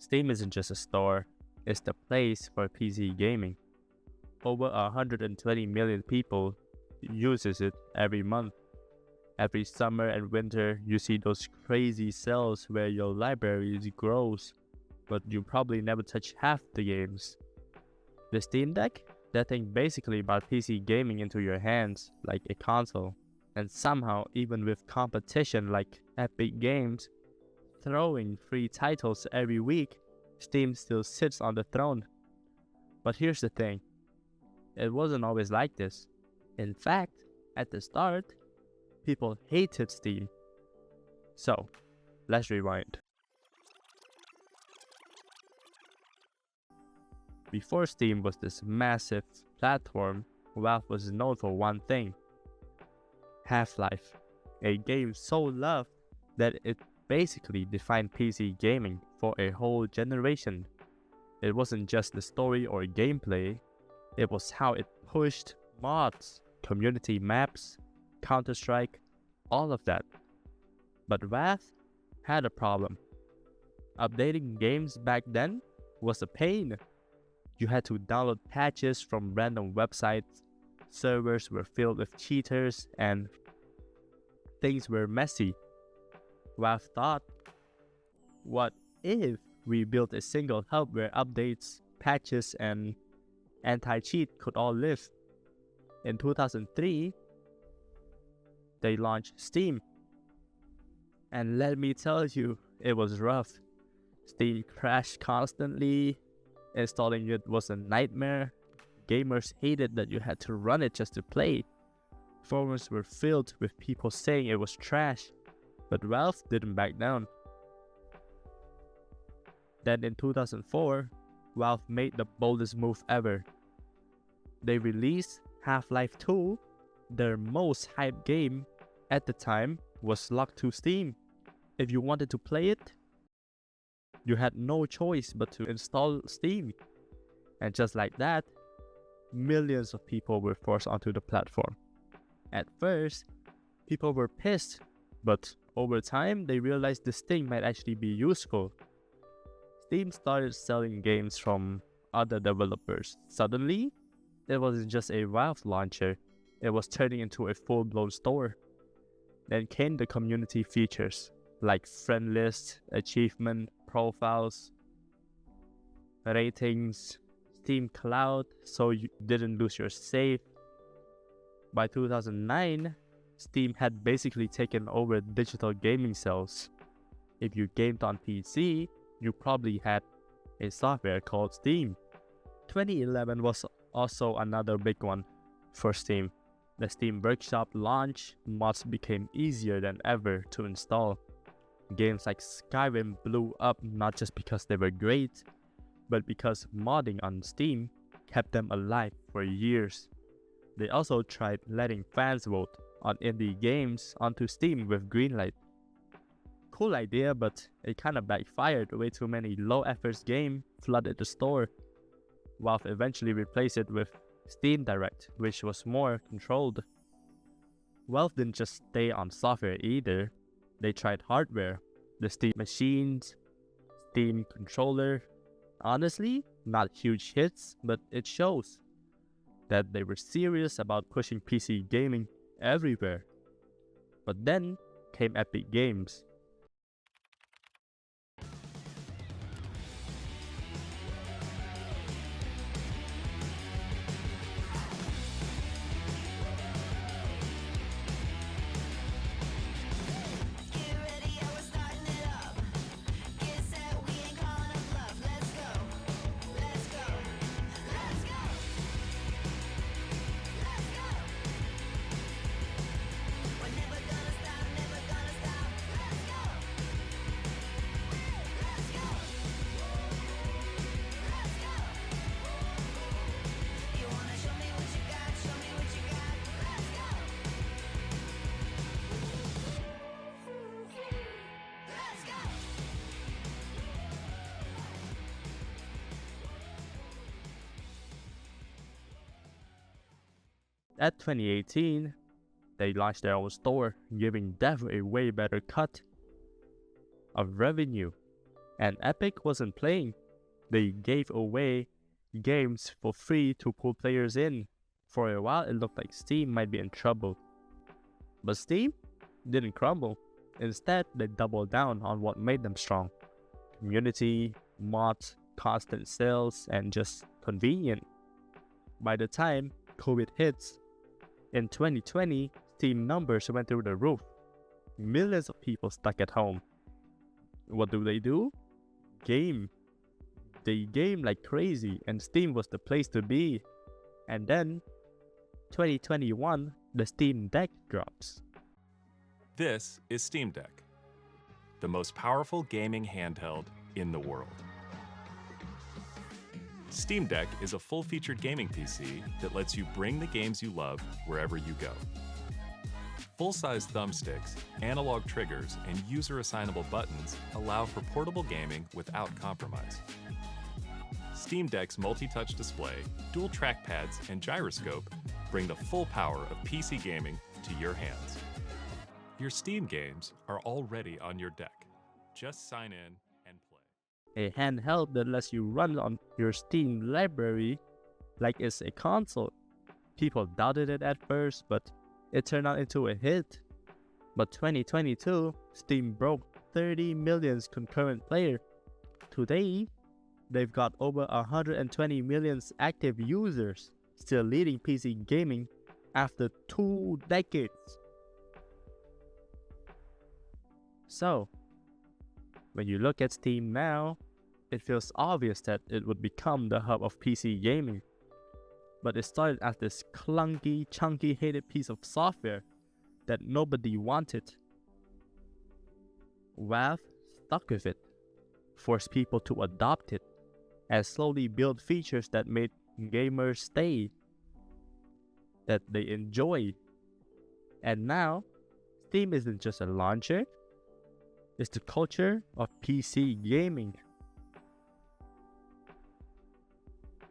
Steam isn't just a store, it's the place for PC gaming. Over 120 million people uses it every month. Every summer and winter, you see those crazy sales where your library grows, but you probably never touch half the games. The Steam Deck? That thing basically brought PC gaming into your hands like a console. And somehow, even with competition like Epic Games throwing free titles every week, Steam still sits on the throne. But here's the thing, it wasn't always like this. In fact, at the start, people hated Steam. So, let's rewind. Before Steam was this massive platform, Valve was known for one thing: Half-Life, a game so loved that it basically defined PC gaming for a whole generation. It wasn't just the story or gameplay, it was how it pushed mods, community maps, Counter-Strike, all of that. But Valve had a problem. Updating games back then was a pain. You had to download patches from random websites, servers were filled with cheaters, and things were messy. Valve thought, what if we built a single hub where updates, patches, and anti-cheat could all live? In 2003, they launched Steam. And let me tell you, it was rough. Steam crashed constantly, installing it was a nightmare. Gamers hated that you had to run it just to play. Forums were filled with people saying it was trash, but Valve didn't back down. Then in 2004, Valve made the boldest move ever. They released Half-Life 2, their most hyped game at the time was locked to Steam. If you wanted to play it, you had no choice but to install Steam. And just like that, millions of people were forced onto the platform. At first, people were pissed, but over time they realized this thing might actually be useful. Steam started selling games from other developers. Suddenly, it wasn't just a Valve launcher, it was turning into a full-blown store. Then came the community features, like friend lists, achievement, profiles, ratings, Steam Cloud, so you didn't lose your save. By 2009, Steam had basically taken over digital gaming sales. If you gamed on PC, you probably had a software called Steam. 2011 was also another big one for Steam. The Steam Workshop launched, mods became easier than ever to install. Games like Skyrim blew up not just because they were great, but because modding on Steam kept them alive for years. They also tried letting fans vote on indie games onto Steam with Greenlight. Cool idea, but it kinda backfired. Way too many low-effort games flooded the store. Valve eventually replaced it with Steam Direct, which was more controlled. Valve didn't just stay on software either. They tried hardware, the Steam machines, Steam controller. Honestly, not huge hits, but it shows that they were serious about pushing PC gaming everywhere. But then came Epic Games. At 2018, they launched their own store, giving Dev a way better cut of revenue. And Epic wasn't playing. They gave away games for free to pull players in. For a while, it looked like Steam might be in trouble. But Steam didn't crumble. Instead, they doubled down on what made them strong. Community, mods, constant sales, and just convenient. By the time COVID hits, in 2020, Steam numbers went through the roof. Millions of people stuck at home. What do? Game. They game like crazy, and Steam was the place to be. And then, 2021, the Steam Deck drops. This is Steam Deck, the most powerful gaming handheld in the world. Steam Deck is a full-featured gaming PC that lets you bring the games you love wherever you go. Full-size thumbsticks, analog triggers, and user-assignable buttons allow for portable gaming without compromise. Steam Deck's multi-touch display, dual trackpads, and gyroscope bring the full power of PC gaming to your hands. Your Steam games are already on your deck. Just sign in and play. A handheld that lets you run on your Steam library like it's a console. People doubted it at first, but it turned out into a hit. But 2022, Steam broke 30 million concurrent players. Today, they've got over 120 million active users, still leading PC gaming after 2 decades. So, when you look at Steam now, it feels obvious that it would become the hub of PC gaming. But it started as this clunky, chunky, hated piece of software that nobody wanted. Valve stuck with it, forced people to adopt it, and slowly built features that made gamers stay, that they enjoy. And now, Steam isn't just a launcher, it's the culture of PC gaming.